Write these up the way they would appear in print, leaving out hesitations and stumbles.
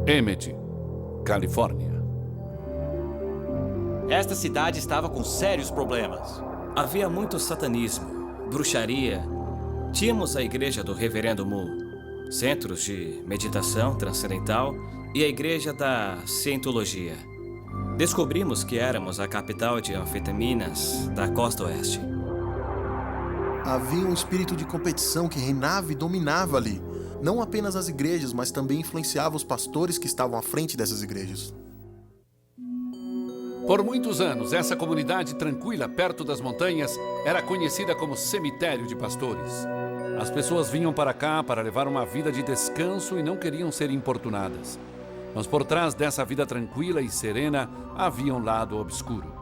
Emmett, Califórnia. Esta cidade estava com sérios problemas. Havia muito satanismo, bruxaria. Tínhamos a igreja do Reverendo Mu, centros de meditação transcendental e a igreja da Cientologia. Descobrimos que éramos a capital de anfetaminas da costa oeste. Havia um espírito de competição que reinava e dominava ali. Não apenas as igrejas, mas também influenciava os pastores que estavam à frente dessas igrejas. Por muitos anos, essa comunidade tranquila perto das montanhas era conhecida como cemitério de pastores. As pessoas vinham para cá para levar uma vida de descanso e não queriam ser importunadas. Mas por trás dessa vida tranquila e serena, havia um lado obscuro.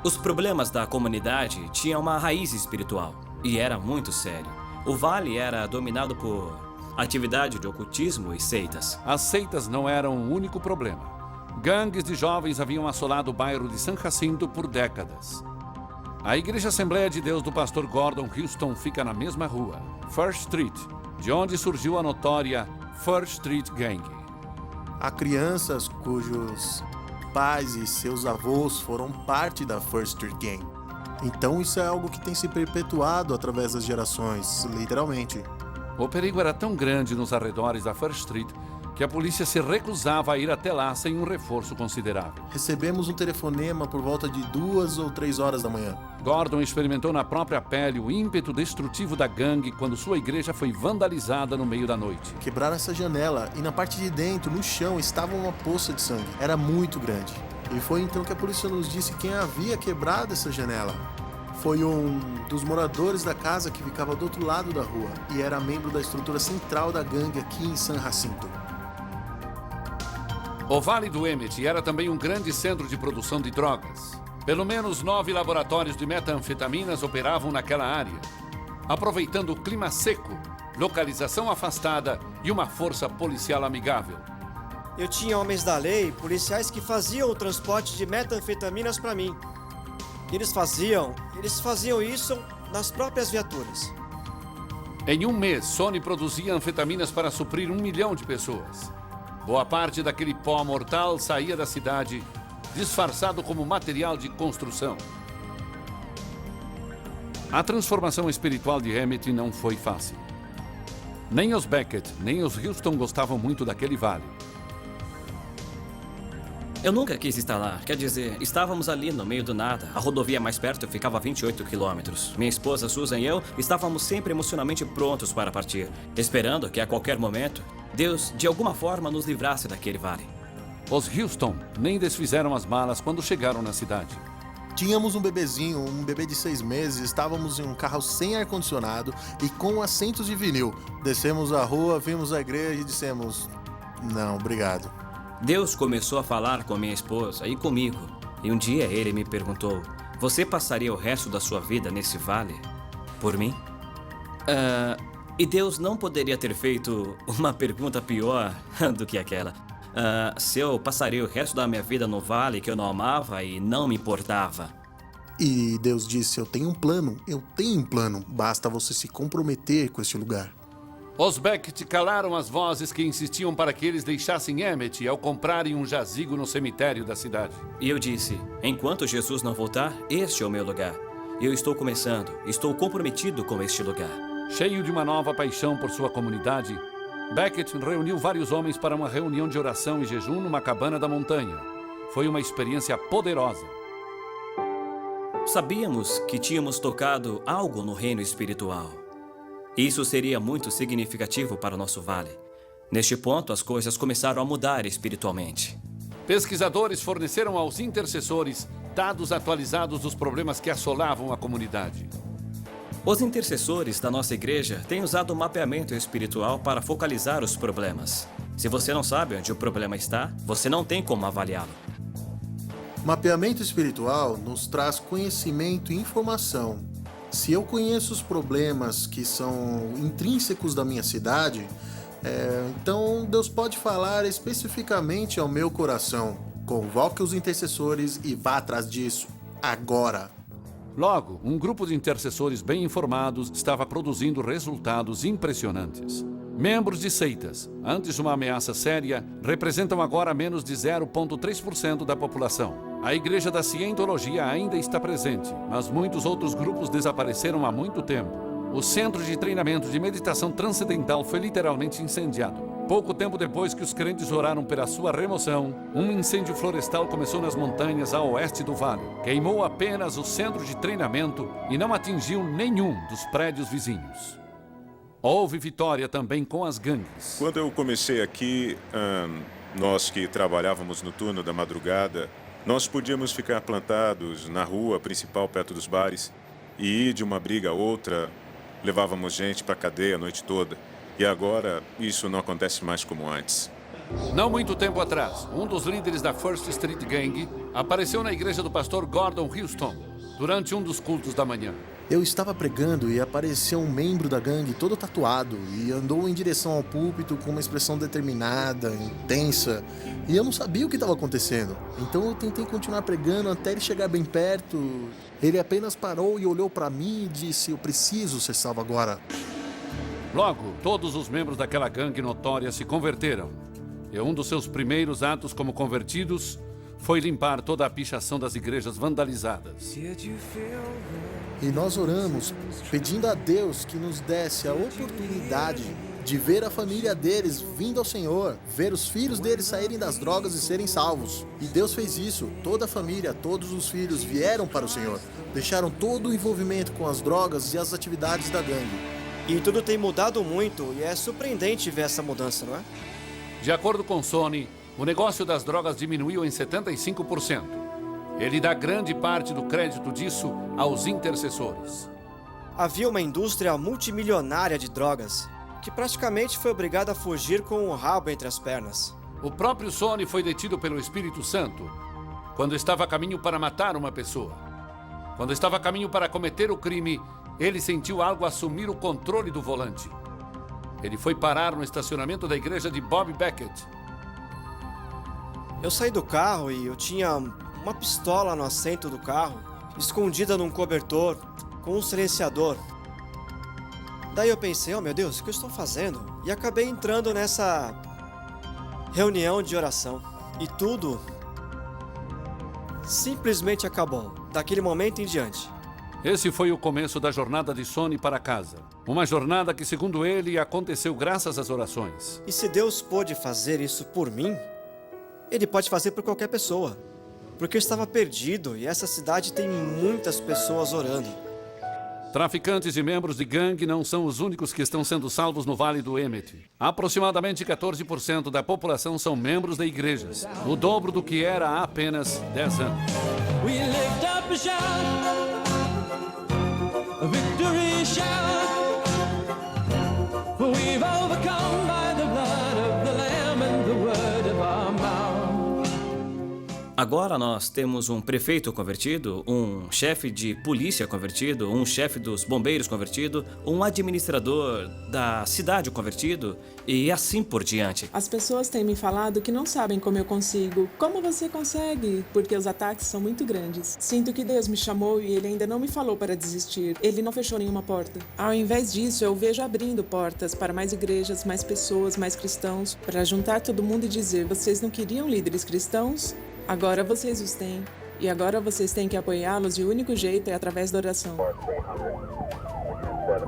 Os problemas da comunidade tinham uma raiz espiritual e era muito sério. O vale era dominado por atividade de ocultismo e seitas. As seitas não eram o único problema. Gangues de jovens haviam assolado o bairro de San Jacinto por décadas. A Igreja Assembleia de Deus do pastor Gordon Houston fica na mesma rua, First Street, de onde surgiu a notória First Street Gang. Há crianças cujos pais e seus avós foram parte da First Street Gang. Então isso é algo que tem se perpetuado através das gerações, literalmente. O perigo era tão grande nos arredores da First Street que a polícia se recusava a ir até lá sem um reforço considerável. Recebemos um telefonema por volta de 2 ou 3 horas da manhã. Gordon experimentou na própria pele o ímpeto destrutivo da gangue quando sua igreja foi vandalizada no meio da noite. Quebraram essa janela e na parte de dentro, no chão, estava uma poça de sangue. Era muito grande. E foi então que a polícia nos disse quem havia quebrado essa janela. Foi um dos moradores da casa que ficava do outro lado da rua e era membro da estrutura central da gangue aqui em San Jacinto. O Vale do Emmett era também um grande centro de produção de drogas. Pelo menos 9 laboratórios de metanfetaminas operavam naquela área, aproveitando o clima seco, localização afastada e uma força policial amigável. Eu tinha homens da lei, policiais que faziam o transporte de metanfetaminas para mim. Eles faziam isso nas próprias viaturas. Em um mês, Sony produzia anfetaminas para suprir 1 milhão de pessoas. Boa parte daquele pó mortal saía da cidade, disfarçado como material de construção. A transformação espiritual de Emmett não foi fácil. Nem os Beckett, nem os Houston gostavam muito daquele vale. Eu nunca quis estar lá. Quer dizer, estávamos ali no meio do nada. A rodovia mais perto ficava a 28 quilômetros. Minha esposa Susan e eu estávamos sempre emocionalmente prontos para partir, esperando que a qualquer momento Deus, de alguma forma, nos livrasse daquele vale. Os Houston nem desfizeram as malas quando chegaram na cidade. Tínhamos um bebezinho, um bebê de 6 meses, estávamos em um carro sem ar-condicionado e com assentos de vinil. Descemos a rua, vimos a igreja e dissemos, não, obrigado. Deus começou a falar com minha esposa e comigo. E um dia ele me perguntou, você passaria o resto da sua vida nesse vale? Por mim? E Deus não poderia ter feito uma pergunta pior do que aquela. Se eu passaria o resto da minha vida no vale que eu não amava e não me importava. E Deus disse, eu tenho um plano, basta você se comprometer com esse lugar. Os Beckett calaram as vozes que insistiam para que eles deixassem Emmett ao comprarem um jazigo no cemitério da cidade. E eu disse, enquanto Jesus não voltar, este é o meu lugar. Eu estou começando, estou comprometido com este lugar. Cheio de uma nova paixão por sua comunidade, Beckett reuniu vários homens para uma reunião de oração e jejum numa cabana da montanha. Foi uma experiência poderosa. Sabíamos que tínhamos tocado algo no reino espiritual. Isso seria muito significativo para o nosso vale. Neste ponto, as coisas começaram a mudar espiritualmente. Pesquisadores forneceram aos intercessores dados atualizados dos problemas que assolavam a comunidade. Os intercessores da nossa igreja têm usado o mapeamento espiritual para focalizar os problemas. Se você não sabe onde o problema está, você não tem como avaliá-lo. Mapeamento espiritual nos traz conhecimento e informação. Se eu conheço os problemas que são intrínsecos da minha cidade, então Deus pode falar especificamente ao meu coração. Convoque os intercessores e vá atrás disso, agora. Logo, um grupo de intercessores bem informados estava produzindo resultados impressionantes. Membros de seitas, antes uma ameaça séria, representam agora menos de 0,3% da população. A Igreja da Cientologia ainda está presente, mas muitos outros grupos desapareceram há muito tempo. O Centro de Treinamento de Meditação Transcendental foi literalmente incendiado. Pouco tempo depois que os crentes oraram pela sua remoção, um incêndio florestal começou nas montanhas a oeste do vale. Queimou apenas o centro de treinamento e não atingiu nenhum dos prédios vizinhos. Houve vitória também com as gangues. Quando eu comecei aqui, nós que trabalhávamos no turno da madrugada, nós podíamos ficar plantados na rua principal perto dos bares e ir de uma briga a outra. Levávamos gente para a cadeia a noite toda. E agora, isso não acontece mais como antes. Não muito tempo atrás, um dos líderes da First Street Gang apareceu na igreja do pastor Gordon Houston durante um dos cultos da manhã. Eu estava pregando e apareceu um membro da gangue todo tatuado e andou em direção ao púlpito com uma expressão determinada, intensa, e eu não sabia o que estava acontecendo. Então eu tentei continuar pregando até ele chegar bem perto. Ele apenas parou e olhou para mim e disse: "Eu preciso ser salvo agora." Logo, todos os membros daquela gangue notória se converteram. E um dos seus primeiros atos como convertidos foi limpar toda a pichação das igrejas vandalizadas. E nós oramos, pedindo a Deus que nos desse a oportunidade de ver a família deles vindo ao Senhor, ver os filhos deles saírem das drogas e serem salvos. E Deus fez isso. Toda a família, todos os filhos vieram para o Senhor. Deixaram todo o envolvimento com as drogas e as atividades da gangue. E tudo tem mudado muito e é surpreendente ver essa mudança, não é? De acordo com Sony, o negócio das drogas diminuiu em 75%. Ele dá grande parte do crédito disso aos intercessores. Havia uma indústria multimilionária de drogas que praticamente foi obrigada a fugir com o rabo entre as pernas. O próprio Sony foi detido pelo Espírito Santo quando estava a caminho para matar uma pessoa. Quando estava a caminho para cometer o crime, ele sentiu algo assumir o controle do volante. Ele foi parar no estacionamento da igreja de Bob Beckett. Eu saí do carro e eu tinha uma pistola no assento do carro, escondida num cobertor, com um silenciador. Daí eu pensei, oh meu Deus, o que eu estou fazendo? E acabei entrando nessa reunião de oração. E tudo simplesmente acabou, daquele momento em diante. Esse foi o começo da jornada de Sony para casa. Uma jornada que, segundo ele, aconteceu graças às orações. E se Deus pôde fazer isso por mim, Ele pode fazer por qualquer pessoa. Porque eu estava perdido e essa cidade tem muitas pessoas orando. Traficantes e membros de gangue não são os únicos que estão sendo salvos no Vale do Emmett. Aproximadamente 14% da população são membros de igrejas, o dobro do que era há apenas 10 anos. We lift up a shout, a victory shout, for we've overcome by the blood of the Lamb and the word of our mouth. Agora nós temos um prefeito convertido, um chefe de polícia convertido, um chefe dos bombeiros convertido, um administrador da cidade convertido e assim por diante. As pessoas têm me falado que não sabem como eu consigo. Como você consegue? Porque os ataques são muito grandes. Sinto que Deus me chamou e Ele ainda não me falou para desistir. Ele não fechou nenhuma porta. Ao invés disso, eu vejo abrindo portas para mais igrejas, mais pessoas, mais cristãos, para juntar todo mundo e dizer, vocês não queriam líderes cristãos? Agora vocês os têm. E agora vocês têm que apoiá-los e o único jeito é através da oração.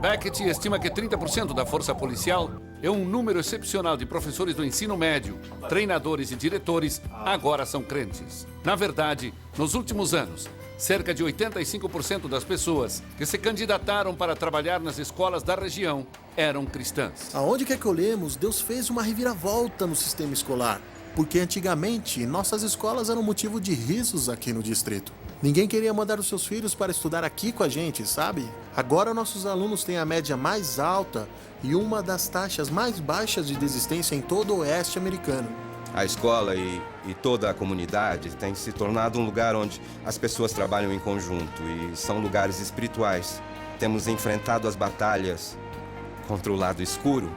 Beckett estima que 30% da força policial e um número excepcional de professores do ensino médio, treinadores e diretores agora são crentes. Na verdade, nos últimos anos, cerca de 85% das pessoas que se candidataram para trabalhar nas escolas da região eram cristãs. Aonde quer que olhemos, Deus fez uma reviravolta no sistema escolar. Porque antigamente, nossas escolas eram motivo de risos aqui no distrito. Ninguém queria mandar os seus filhos para estudar aqui com a gente, sabe? Agora nossos alunos têm a média mais alta e uma das taxas mais baixas de desistência em todo o oeste americano. A escola e toda a comunidade tem se tornado um lugar onde as pessoas trabalham em conjunto e são lugares espirituais. Temos enfrentado as batalhas contra o lado escuro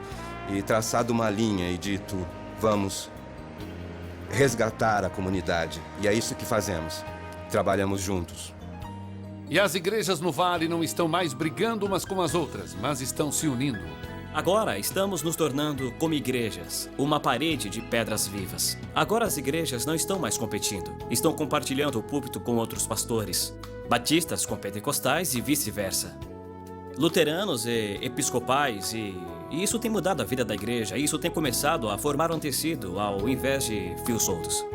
e traçado uma linha e dito, vamos resgatar a comunidade. E é isso que fazemos. Trabalhamos juntos. E as igrejas no Vale não estão mais brigando umas com as outras, mas estão se unindo. Agora estamos nos tornando como igrejas, uma parede de pedras vivas. Agora as igrejas não estão mais competindo, estão compartilhando o púlpito com outros pastores, batistas com pentecostais e vice-versa. Luteranos e episcopais e isso tem mudado a vida da igreja, isso tem começado a formar um tecido ao invés de fios soltos.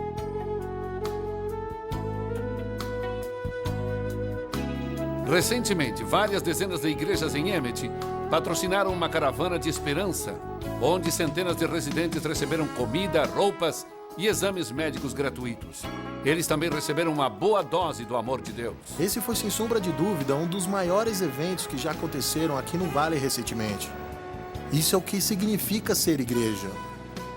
Recentemente, várias dezenas de igrejas em Emmett patrocinaram uma caravana de esperança, onde centenas de residentes receberam comida, roupas e exames médicos gratuitos. Eles também receberam uma boa dose do amor de Deus. Esse foi, sem sombra de dúvida, um dos maiores eventos que já aconteceram aqui no Vale recentemente. Isso é o que significa ser igreja.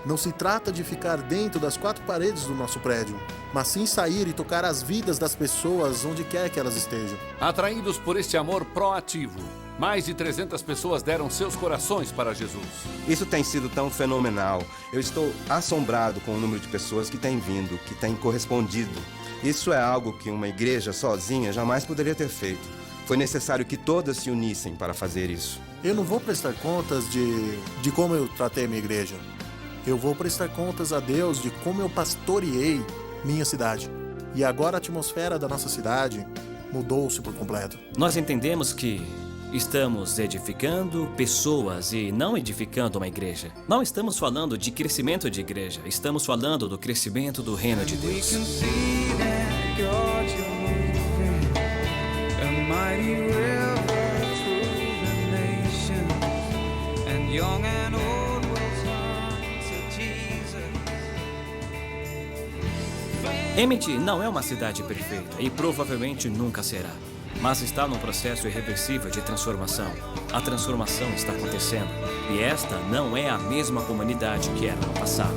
Não se trata de ficar dentro das quatro paredes do nosso prédio, mas sim sair e tocar as vidas das pessoas onde quer que elas estejam. Atraídos por este amor proativo, mais de 300 pessoas deram seus corações para Jesus. Isso tem sido tão fenomenal. Eu estou assombrado com o número de pessoas que têm vindo, que têm correspondido. Isso é algo que uma igreja sozinha jamais poderia ter feito. Foi necessário que todas se unissem para fazer isso. Eu não vou prestar contas de como eu tratei minha igreja. Eu vou prestar contas a Deus de como eu pastoreei minha cidade. E agora a atmosfera da nossa cidade mudou-se por completo. Nós entendemos que estamos edificando pessoas e não edificando uma igreja. Não estamos falando de crescimento de igreja, estamos falando do crescimento do reino de Deus. Emmett não é uma cidade perfeita e provavelmente nunca será, mas está num processo irreversível de transformação. A transformação está acontecendo e esta não é a mesma comunidade que era no passado.